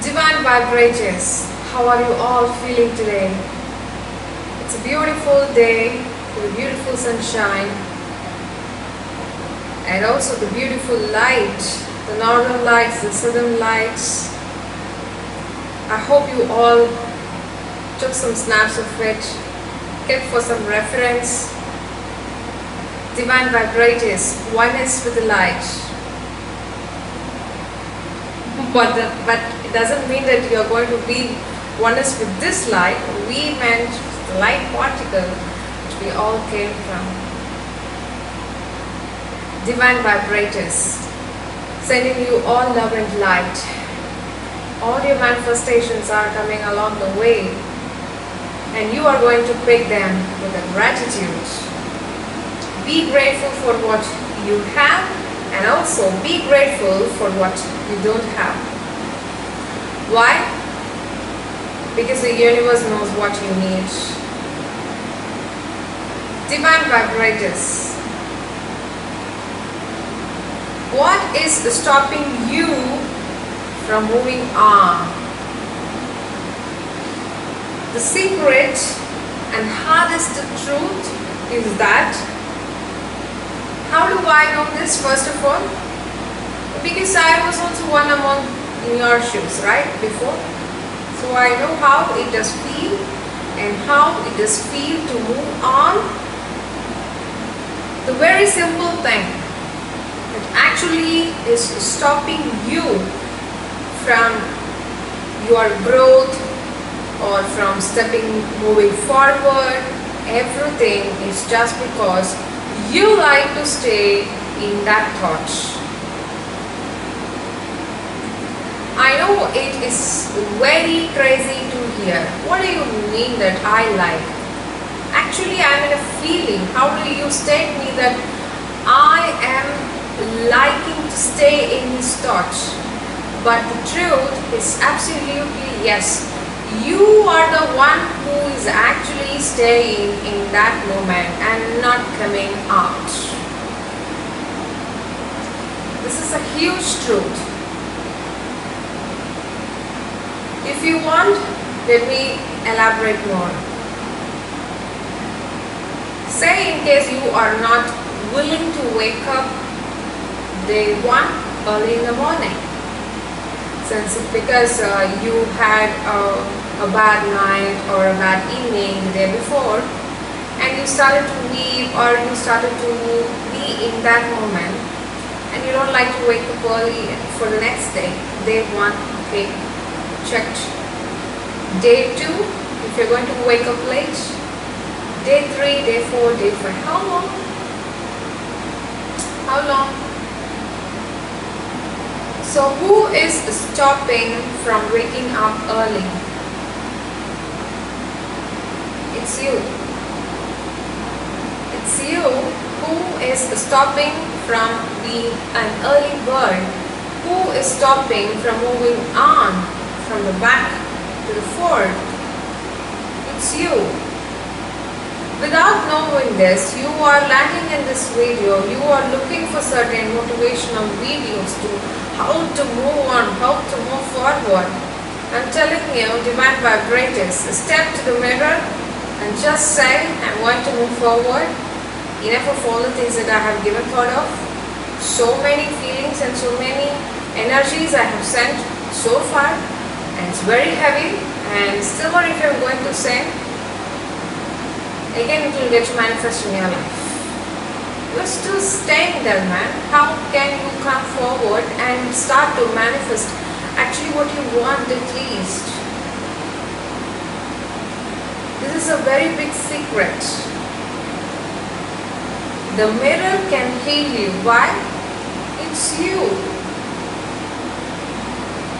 Divine vibrators, how are you all feeling today? It's a beautiful day with beautiful sunshine and also the beautiful light, the northern lights, the southern lights. I hope you all took some snaps of it, kept for some reference. Divine vibrators, oneness with the light. But it doesn't mean that you are going to be oneness with this light. We meant the light particle which we all came from. Divine vibrators, sending you all love and light. All your manifestations are coming along the way, and you are going to pick them with a gratitude. Be grateful for what you have, and also be grateful for what you don't have. Why? Because the universe knows what you need. Divine vibrators, what is stopping you from moving on? The secret and hardest truth is that, how do I know this? First of all, because I was also one among in your shoes, right, before. So I know how it does feel and how it does feel to move on. The very simple thing that actually is stopping you from your growth or from moving forward, everything is just because you like to stay in that thought. I know it is very crazy to hear. What do you mean that I like? Actually, I am in a feeling. How do you state me that I am liking to stay in this thought? But the truth is absolutely yes. You are the one who is actually staying in that moment and not coming out. This is a huge truth. If you want, let me elaborate more. Say in case you are not willing to wake up day one early in the morning. Because you had a bad night or a bad evening the day before, and you started to weep or you started to be in that moment, and you don't like to wake up early for the next day. Day one, okay, checked. Day two, if you're going to wake up late. Day three, day four, day five. How long? How long? So who is stopping from waking up early? It's you. It's you who is stopping from being an early bird, who is stopping from moving on from the back to the forward. It's you. Without knowing this, you are landing in this video, you are looking for certain motivational videos to how to move on, how to move forward. I'm telling you, divine vibrators, step to the mirror and just say, I'm going to move forward. Enough of all the things that I have given thought of. So many feelings and so many energies I have sent so far, and it's very heavy, and still what if I'm going to say, again it will get manifest in your life. You are still staying there, man. How can you come forward and start to manifest actually what you want at least? This is a very big secret. The mirror can heal you. Why? It's you.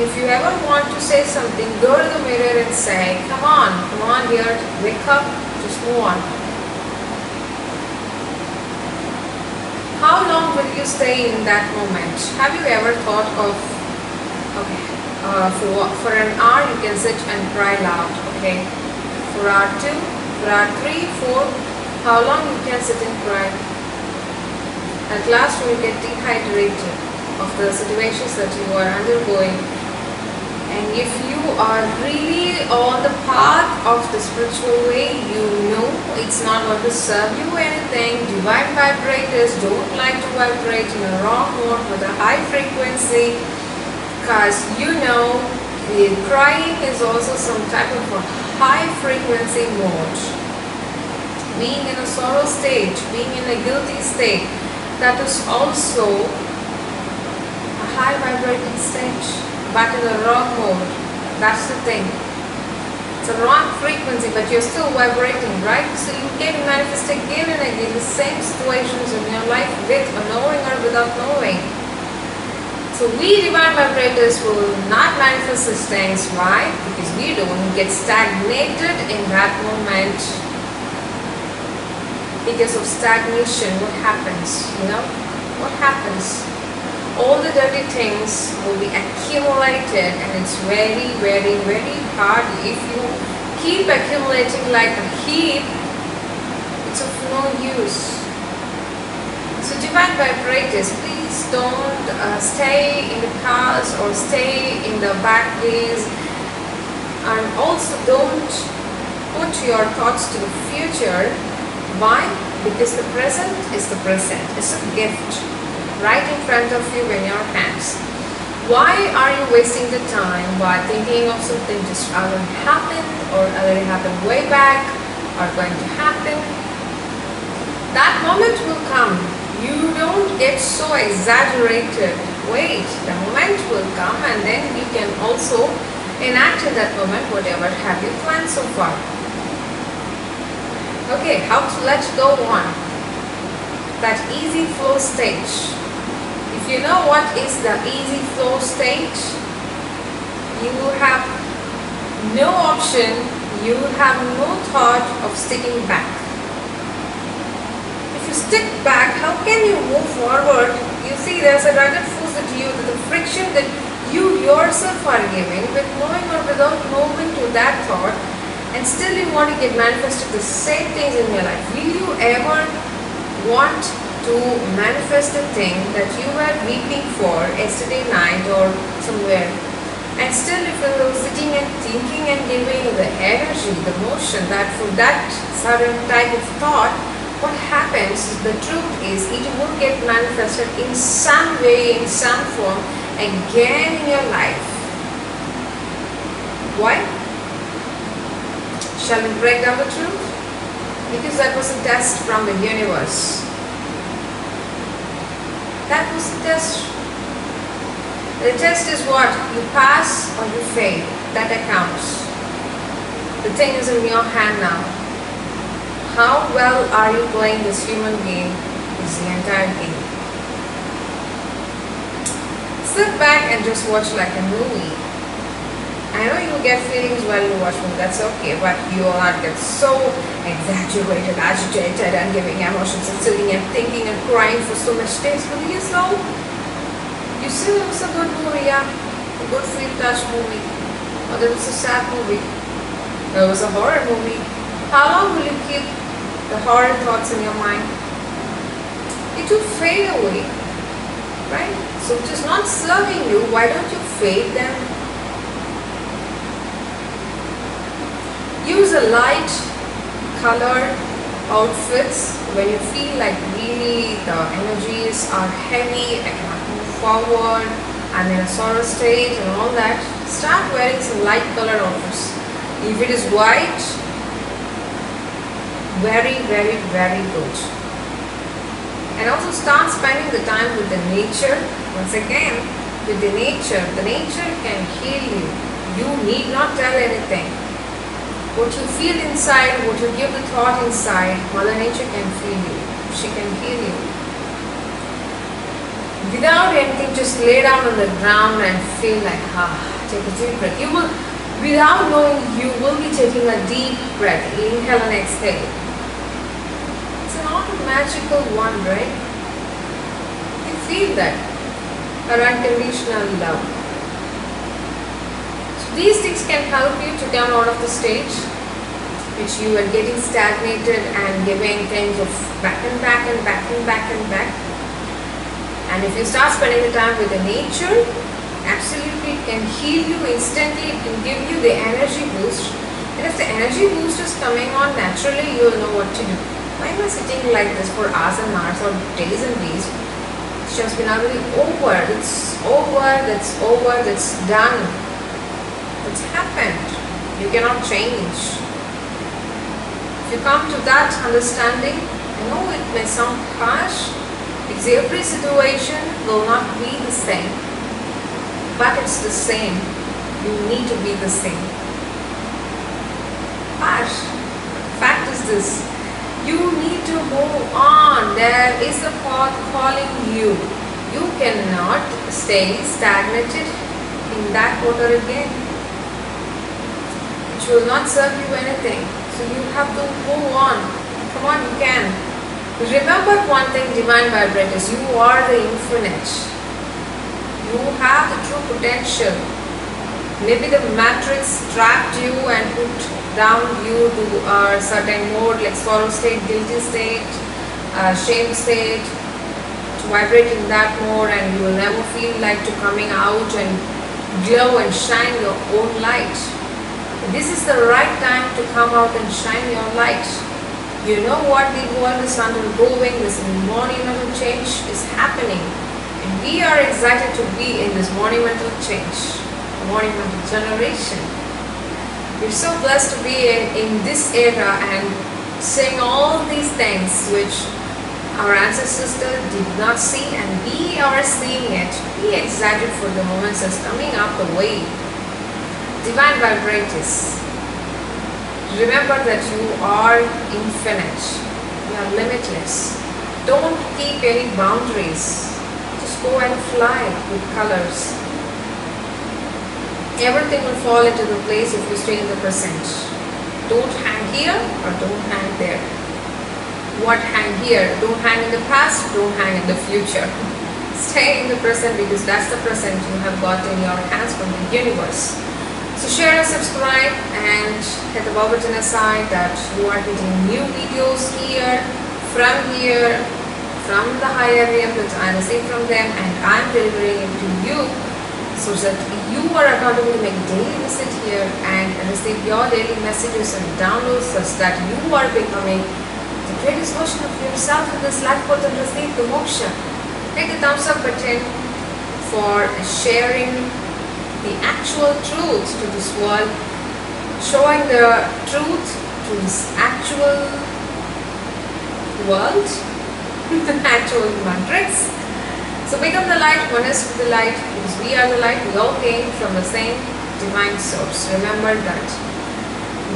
If you ever want to say something, go to the mirror and say, come on dear, wake up, just move on. How long will you stay in that moment? Have you ever thought of, okay, for an hour you can sit and cry loud, okay? For hour 2, for hour 3, 4, how long you can sit and cry? At last you will get dehydrated of the situations that you are undergoing. And if you are really on the path of the spiritual way, you know it's not going to serve you anything. Divine vibrators don't like to vibrate in a wrong mode with a high frequency, because you know the crying is also some type of a high frequency mode. Being in a sorrow state, being in a guilty state, that is also a high vibrating state, but in a wrong mode. That's the thing. It's a wrong frequency, but you're still vibrating, right? So you get manifest again and again the same situations in your life, with or knowing or without knowing. So we divine vibrators will not manifest these things. Why? Because we don't get stagnated in that moment. Because of stagnation, what happens? What happens? All the dirty things will be accumulated, and it's very, very, very hard. If you keep accumulating like a heap, it's of no use. So divine vibrators, please don't stay in the past or stay in the back days, and also don't put your thoughts to the future. Why? Because the present is the present. It's a gift right in front of you in your hands. Why are you wasting the time by thinking of something just already happened or already happened way back or going to happen? That moment will come. You don't get so exaggerated. Wait, the moment will come, and then you can also enact in that moment whatever have you planned so far. Okay, how to let go on. That easy flow stage. If you know what is the easy flow stage, you have no option, you have no thought of sticking back. If you stick back, how can you move forward? You see, there's a rugged force that the friction that you yourself are giving, with knowing or without knowing to that thought, and still you want to get manifested the same things in your life. Will you ever want to manifest the thing that you were weeping for yesterday night or somewhere? And still if you're sitting and thinking and giving the energy, the motion, that for that certain type of thought, what happens, the truth is, it will get manifested in some way, in some form, again in your life. Why? Shall we break down the truth? Because that was a test from the universe. That was a test. The test is what? You pass or you fail. That accounts. The thing is in your hand now. How well are you playing this human game? Is the entire game. Sit back and just watch like a movie. I know you get feelings while you watch movie, that's okay, but you will not get so exaggerated, agitated, and giving emotions and sitting and thinking and crying for so much days. But you know, you see, it was a good movie, yeah, a good feel-touch movie, or there was a sad movie, there was a horror movie. How long will you keep the horror thoughts in your mind? It will fade away, right? So it is not serving you. Why don't you fade them? Use a light colored outfits when you feel like really the energies are heavy, I cannot move forward, I'm in a sorrow state and all that. Start wearing some light colored outfits. If it is white, very, very, very good. And also start spending the time with the nature. Once again, with the nature can heal you. You need not tell anything. What you feel inside, what you give the thought inside, Mother Nature can feel you. She can heal you. Without anything, just lay down on the ground and feel like, take a deep breath. You will, without knowing, you will be taking a deep breath. Inhale and exhale. It's not a magical one, right? You feel that. Our unconditional love. These things can help you to come out of the stage which you are getting stagnated and giving things of back and back and back and back and back. And if you start spending the time with the nature, absolutely can heal you instantly, it can give you the energy boost. And if the energy boost is coming on naturally, you'll know what to do. Why am I sitting like this for hours and hours or days and days? It's just been already over. It's over, that's done. It's happened. You cannot change. If you come to that understanding, I know it may sound harsh, because every situation will not be the same, but it's the same. You need to be the same. But fact is this, you need to move on. There is a path calling you. You cannot stay stagnated in that water again. It will not serve you anything. So you have to move on. Come on, you can. Remember one thing, divine vibrators, you are the infinite. You have the true potential. Maybe the matrix trapped you and put down you to a certain mode like sorrow state, guilty state, shame state, to vibrate in that mode, and you will never feel like to coming out and glow and shine your own light. This is the right time to come out and shine your light. You know what the world is undergoing, this monumental change is happening. And we are excited to be in this monumental change, monumental generation. We're so blessed to be in this era and seeing all these things which our ancestors did not see, and we are seeing it. Be excited for the moments that's coming up the way. Divine vibrators, remember that you are infinite. You are limitless. Don't keep any boundaries. Just go and fly with colors. Everything will fall into the place if you stay in the present. Don't hang here or don't hang there. What hang here? Don't hang in the past, don't hang in the future. Stay in the present, because that's the present you have got in your hands from the universe. So share and subscribe and hit the bell button aside that you are getting new videos here, from the higher realm that I receive from them, and I'm delivering it to you, so that you are accountable to make a daily visit here and receive your daily messages and downloads, such that you are becoming the greatest version of yourself in this lifeboat and receive the moksha. Hit the thumbs up button for sharing the actual truth to this world, showing the truth to this actual world, the actual matrix. So become the light, oneness with the light, because we are the light. We all came from the same divine source. Remember that.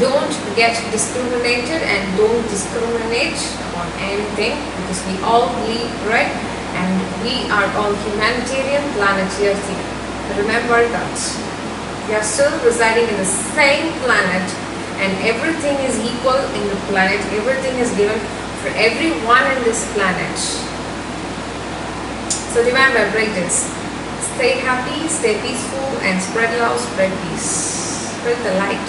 Don't get discriminated and don't discriminate on anything, because we all bleed red and we are all humanitarian planet Earth. Remember that. We are still residing in the same planet, and everything is equal in the planet. Everything is given for everyone in this planet. So divine vibrators, stay happy, stay peaceful, and spread love, spread peace. Spread the light.